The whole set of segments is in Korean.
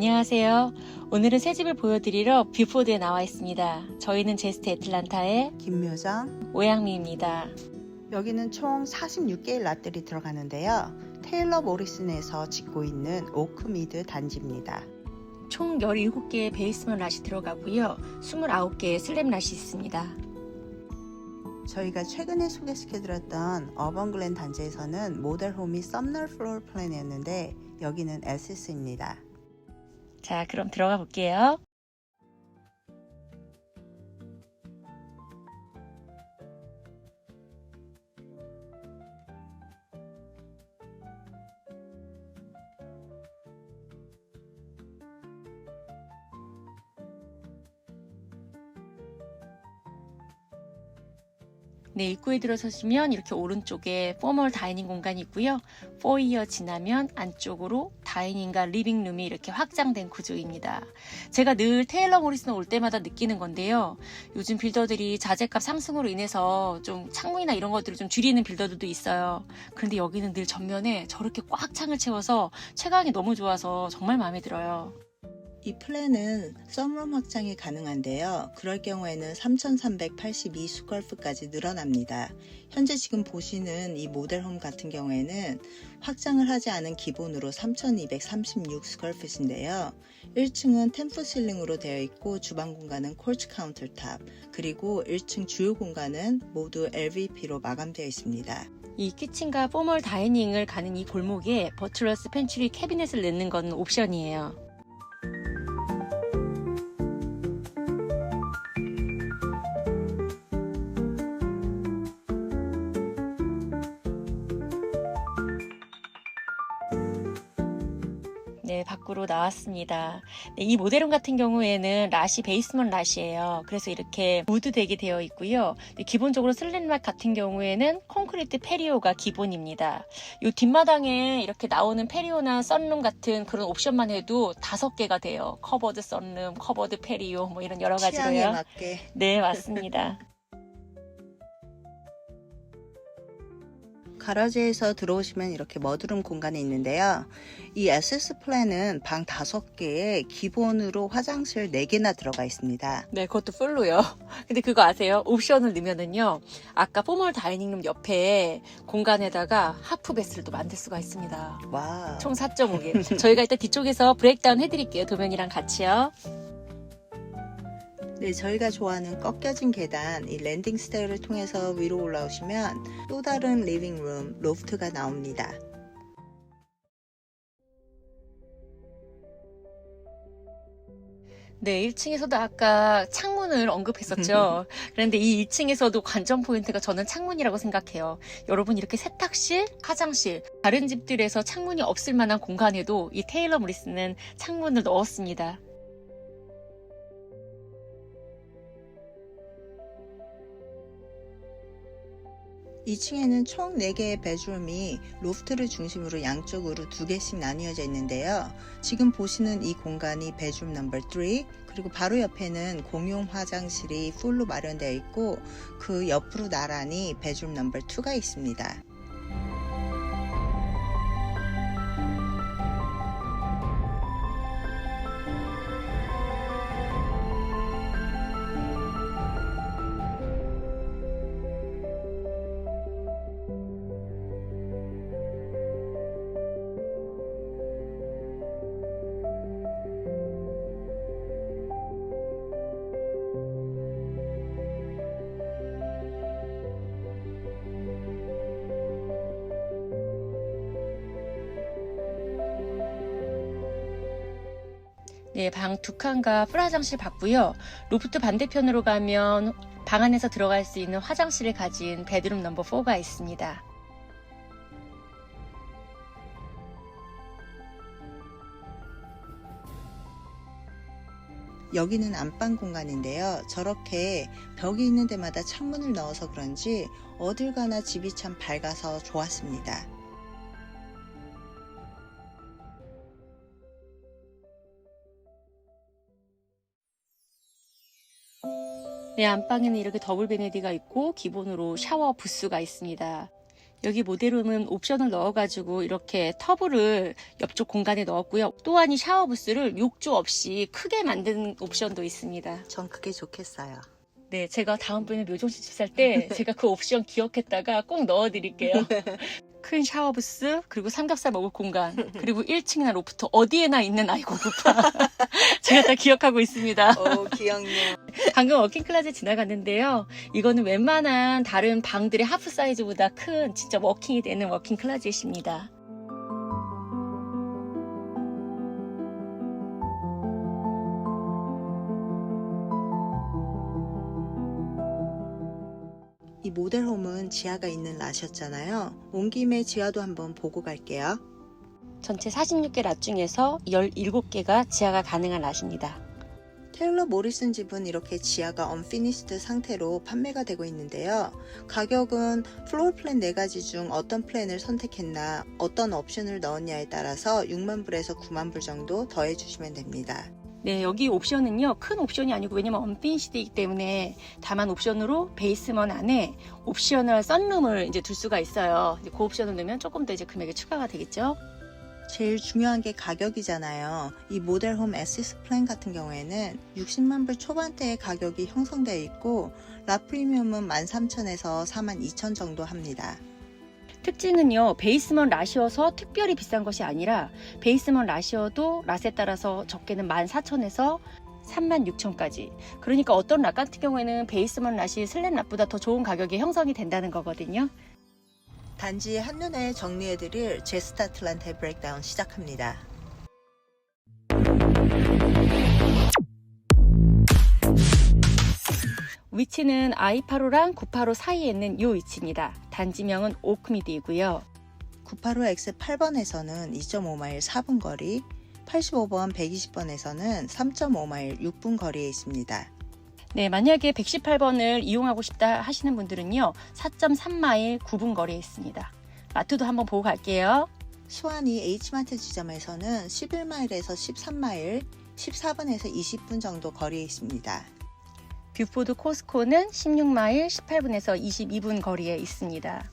안녕하세요. 오늘은 새 집을 보여드리러 뷰포드에 나와 있습니다. 저희는 제스트 애틀란타의 김묘정. 오양미입니다. 여기는 총 46개의 랏들이 들어가는데요. 테일러 모리슨에서 짓고 있는 오크미드 단지입니다. 총 17개의 베이스먼 랏이 들어가고요. 29개의 슬랩 랏이 있습니다. 저희가 최근에 소개시켜드렸던 어번글렌 단지에서는 모델홈이 썸너 플로어 플랜이었는데 여기는 에시스입니다. 자, 그럼 들어가 볼게요. 네, 입구에 들어서시면 이렇게 오른쪽에 포멀 다이닝 공간이 있고요. 포이어 지나면 안쪽으로 다이닝과 리빙룸이 이렇게 확장된 구조입니다. 제가 늘 테일러 모리슨 올 때마다 느끼는 건데요. 요즘 빌더들이 자재값 상승으로 인해서 좀 창문이나 이런 것들을 좀 줄이는 빌더들도 있어요. 그런데 여기는 늘 전면에 저렇게 꽉 창을 채워서 채광이 너무 좋아서 정말 마음에 들어요. 이 플랜은 썸룸 확장이 가능한데요. 그럴 경우에는 3,382 스퀘어풋까지 늘어납니다. 현재 지금 보시는 이 모델홈 같은 경우에는 확장을 하지 않은 기본으로 3,236 스퀘어풋인데요. 1층은 템프 실링으로 되어 있고 주방 공간은 콜츠 카운터탑, 그리고 1층 주요 공간은 모두 LVP로 마감되어 있습니다. 이 키친과 포멀 다이닝을 가는 이 골목에 버틀러스 펜츄리 캐비넷을 넣는 건 옵션이에요. 네, 밖으로 나왔습니다. 네, 이 모델홈 같은 경우에는 랏이 베이스먼 랏이에요. 그래서 이렇게 무드되게 되어 있고요. 기본적으로 슬랩 같은 경우에는 콘크리트 페리오가 기본입니다. 이 뒷마당에 이렇게 나오는 페리오나 썬룸 같은 그런 옵션만 해도 5개가 돼요. 커버드 썬룸, 커버드 페리오 뭐 이런 여러 가지로요. 취향에 맞게. 네, 맞습니다. 가라지에서 들어오시면 이렇게 머드룸 공간이 있는데요. 이 SS 플랜은 방 5개에 기본으로 화장실 4개나 들어가 있습니다. 네, 그것도 풀로요. 근데 그거 아세요? 옵션을 넣으면은요, 아까 포멀 다이닝룸 옆에 공간에다가 하프 베스를 만들 수가 있습니다. 와. 총 4.5개. 저희가 일단 뒤쪽에서 브레이크다운 해드릴게요. 도면이랑 같이요. 네, 저희가 좋아하는 꺾여진 계단, 이 랜딩 스테어를 통해서 위로 올라오시면 또 다른 리빙룸, 로프트가 나옵니다. 네, 1층에서도 아까 창문을 언급했었죠. 그런데 이 2층에서도 관전 포인트가 저는 창문이라고 생각해요. 여러분, 이렇게 세탁실, 화장실, 다른 집들에서 창문이 없을 만한 공간에도 이 테일러 모리슨은 창문을 넣었습니다. 2층에는 총 4개의 베드룸이 로프트를 중심으로 양쪽으로 2개씩 나뉘어져 있는데요. 지금 보시는 이 공간이 베드룸 넘버 3, 그리고 바로 옆에는 공용 화장실이 풀로 마련되어 있고 그 옆으로 나란히 베드룸 넘버 2가 있습니다. 네, 방 2칸과 풀화장실 봤고요. 로프트 반대편으로 가면 방 안에서 들어갈 수 있는 화장실을 가진 베드룸 넘버 4가 있습니다. 여기는 안방 공간인데요. 저렇게 벽이 있는 데마다 창문을 넣어서 그런지 어딜 가나 집이 참 밝아서 좋았습니다. 네, 안방에는 이렇게 더블 베네디가 있고 기본으로 샤워 부스가 있습니다. 여기 모델룸은 옵션을 넣어가지고 이렇게 터블을 옆쪽 공간에 넣었고요. 또한 이 샤워 부스를 욕조 없이 크게 만드는 옵션도 있습니다. 전 그게 좋겠어요. 네, 제가 다음번에 묘종실 집 살 때 제가 그 옵션 기억했다가 꼭 넣어드릴게요. 큰 샤워 부스, 그리고 삼겹살 먹을 공간, 그리고 1층이나 로프트 어디에나 있는 아이고 높아. 제가 다 기억하고 있습니다. 오, 기억력. 방금 워킹 클라젯 지나갔는데요. 이거는 웬만한 다른 방들의 하프 사이즈보다 큰 진짜 워킹이 되는 워킹 클라젯입니다. 이 모델홈은 지하가 있는 랏이었잖아요. 온 김에 지하도 한번 보고 갈게요. 전체 46개 랏 중에서 17개가 지하가 가능한 랏입니다. 테일러 모리슨 집은 이렇게 지하가 언피니시드 상태로 판매가 되고 있는데요. 가격은 플로어 플랜 4가지 중 어떤 플랜을 선택했나, 어떤 옵션을 넣었냐에 따라서 6만 불에서 9만 불 정도 더해 주시면 됩니다. 네, 여기 옵션은요, 큰 옵션이 아니고, 왜냐면 언피니시드이기 때문에 다만 옵션으로 베이스먼 안에 옵셔널 썬룸을 이제 둘 수가 있어요. 이제 그 옵션을 넣으면 조금 더 이제 금액이 추가가 되겠죠. 제일 중요한 게 가격이잖아요. 이 모델홈 에시스 플랜 같은 경우에는 60만 불 초반대의 가격이 형성되어 있고, 라 프리미엄은 13,000에서 42,000 정도 합니다. 특징은요, 베이스먼 랏이어서 특별히 비싼 것이 아니라 베이스먼 랏이어도 랏에 따라서 적게는 14,000에서 36,000까지. 그러니까 어떤 랏 같은 경우에는 베이스먼 랏이 슬랩 랏보다 더 좋은 가격에 형성이 된다는 거거든요. 단지 한눈에 정리해드릴 제스타틀란테 브레이크다운 시작합니다. 위치는 I85랑 985 사이에 있는 이 위치입니다. 단지명은 오크미드이고요. 985X 8번에서는 2.5마일 4분 거리, 85번 120번에서는 3.5마일 6분 거리에 있습니다. 네, 만약에 118번을 이용하고 싶다 하시는 분들은요, 4.3마일 9분 거리에 있습니다. 마트도 한번 보고 갈게요. 수완이 H마트 지점에서는 11마일에서 13마일, 14분에서 20분 정도 거리에 있습니다. 뷰포드 코스코는 16마일 18분에서 22분 거리에 있습니다.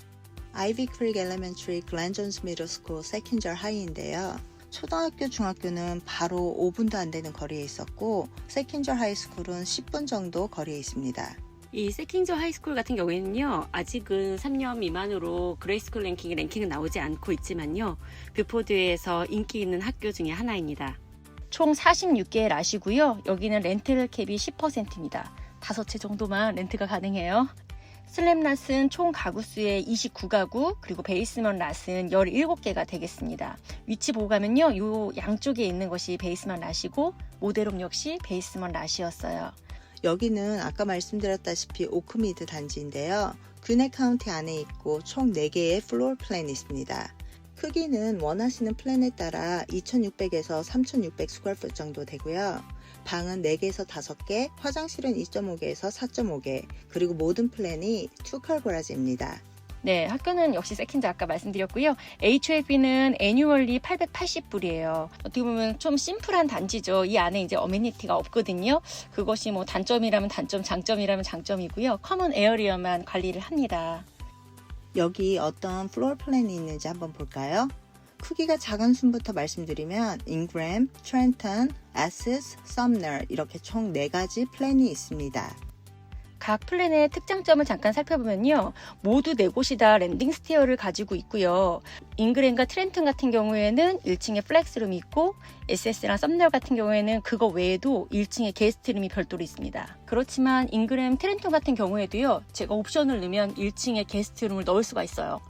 아이비 크릭 엘레멘터리 글렌 존스 미들 스쿨 세킨저 하이인데요. 초등학교, 중학교는 바로 5분도 안 되는 거리에 있었고, 세킨저 하이스쿨은 10분 정도 거리에 있습니다. 이 세킨저 하이스쿨 같은 경우에는요, 아직은 3년 미만으로 그레이스쿨 랭킹은 나오지 않고 있지만요, 뷰포드에서 인기 있는 학교 중에 하나입니다. 총 46개의 랏이고요. 여기는 렌트 캡이 10%입니다. 5채 정도만 렌트가 가능해요. 슬랩 랏은 총 가구수의 29가구, 그리고 베이스먼 랏은 17개가 되겠습니다. 위치 보고 가면요, 이 양쪽에 있는 것이 베이스먼 랏이고, 모델홈 역시 베이스먼 랏이었어요. 여기는 아까 말씀드렸다시피 오크미드 단지인데요. 그네 카운티 안에 있고 총 4개의 플로어 플랜이 있습니다. 크기는 원하시는 플랜에 따라 2,600에서 3,600 스퀘어풋 정도 되고요. 방은 4개에서 5개, 화장실은 2.5개에서 4.5개, 그리고 모든 플랜이 투컬 거라지입니다. 네, 학교는 역시 세킨저 아까 말씀드렸고요. HLB는 애뉴얼리 880불이에요. 어떻게 보면 좀 심플한 단지죠. 이 안에 이제 어메니티가 없거든요. 그것이 뭐 단점이라면 단점, 장점이라면 장점이고요. 커먼 에어리어만 관리를 합니다. 여기 어떤 플로어 플랜이 있는지 한번 볼까요? 크기가 작은 순부터 말씀드리면 잉그램, 트렌턴, 에시스, 썸너 이렇게 총 4가지 플랜이 있습니다. 각 플랜의 특장점을 잠깐 살펴보면요. 모두 4곳이 다 랜딩 스테어를 가지고 있고요. 잉그램과 트렌턴 같은 경우에는 1층에 플렉스룸이 있고, SS랑 썸널 같은 경우에는 그거 외에도 1층에 게스트룸이 별도로 있습니다. 그렇지만 잉그램, 트렌턴 같은 경우에도요. 제가 옵션을 넣으면 1층에 게스트룸을 넣을 수가 있어요.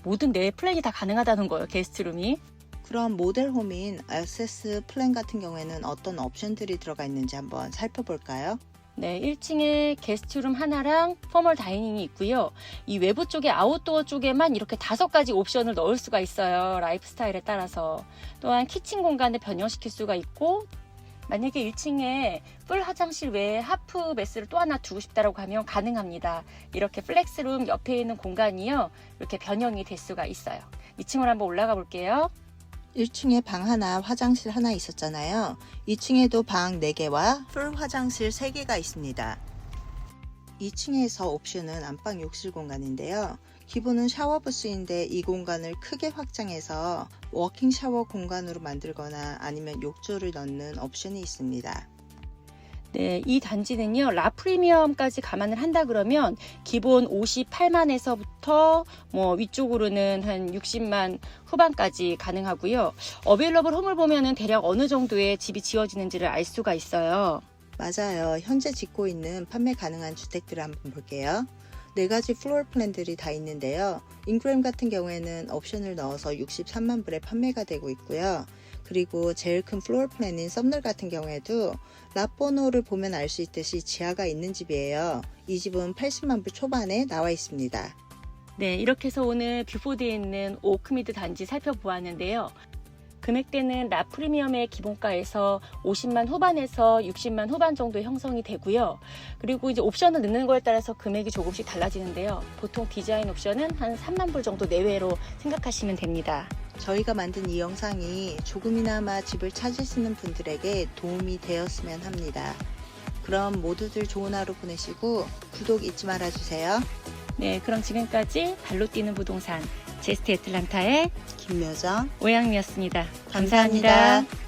모든 4 플랜이 다 가능하다는 거예요. 게스트룸이. 그럼 모델홈인 SS 플랜 같은 경우에는 어떤 옵션들이 들어가 있는지 한번 살펴볼까요? 네, 1층에 게스트룸 하나랑 포멀 다이닝이 있고요. 이 외부 쪽에 아웃도어 쪽에만 이렇게 5가지 옵션을 넣을 수가 있어요. 라이프 스타일에 따라서. 또한 키친 공간을 변형시킬 수가 있고, 만약에 1층에 풀 화장실 외에 하프 베스를 또 하나 두고 싶다라고 하면 가능합니다. 이렇게 플렉스룸 옆에 있는 공간이요. 이렇게 변형이 될 수가 있어요. 2층으로 한번 올라가 볼게요. 1층에 방 하나, 화장실 하나 있었잖아요. 2층에도 방 4개와 풀 화장실 3개가 있습니다. 2층에서 옵션은 안방 욕실 공간인데요. 기본은 샤워 부스인데 이 공간을 크게 확장해서 워킹 샤워 공간으로 만들거나 아니면 욕조를 넣는 옵션이 있습니다. 네, 이 단지는요, 라 프리미엄까지 감안을 한다 그러면 기본 58만에서부터 뭐 위쪽으로는 한 60만 후반까지 가능하고요. 어베일러블 홈을 보면은 대략 어느 정도의 집이 지어지는지를 알 수가 있어요. 맞아요. 현재 짓고 있는 판매 가능한 주택들을 한번 볼게요. 4가지 플로어 플랜들이 다 있는데요. 인그램 같은 경우에는 옵션을 넣어서 63만 불에 판매가 되고 있고요. 그리고 제일 큰 플로어 플랜인 썸널 같은 경우에도 랍번호를 보면 알 수 있듯이 지하가 있는 집이에요. 이 집은 80만 불 초반에 나와 있습니다. 네, 이렇게 해서 오늘 뷰포드에 있는 오크미드 단지 살펴보았는데요. 금액대는 라 프리미엄의 기본가에서 50만 후반에서 60만 후반 정도 형성이 되고요. 그리고 이제 옵션을 넣는 거에 따라서 금액이 조금씩 달라지는데요. 보통 디자인 옵션은 한 3만 불 정도 내외로 생각하시면 됩니다. 저희가 만든 이 영상이 조금이나마 집을 찾으시는 분들에게 도움이 되었으면 합니다. 그럼 모두들 좋은 하루 보내시고 구독 잊지 말아주세요. 네, 그럼 지금까지 발로 뛰는 부동산 제스트 애틀란타의 김묘정 오양미였습니다. 감사합니다.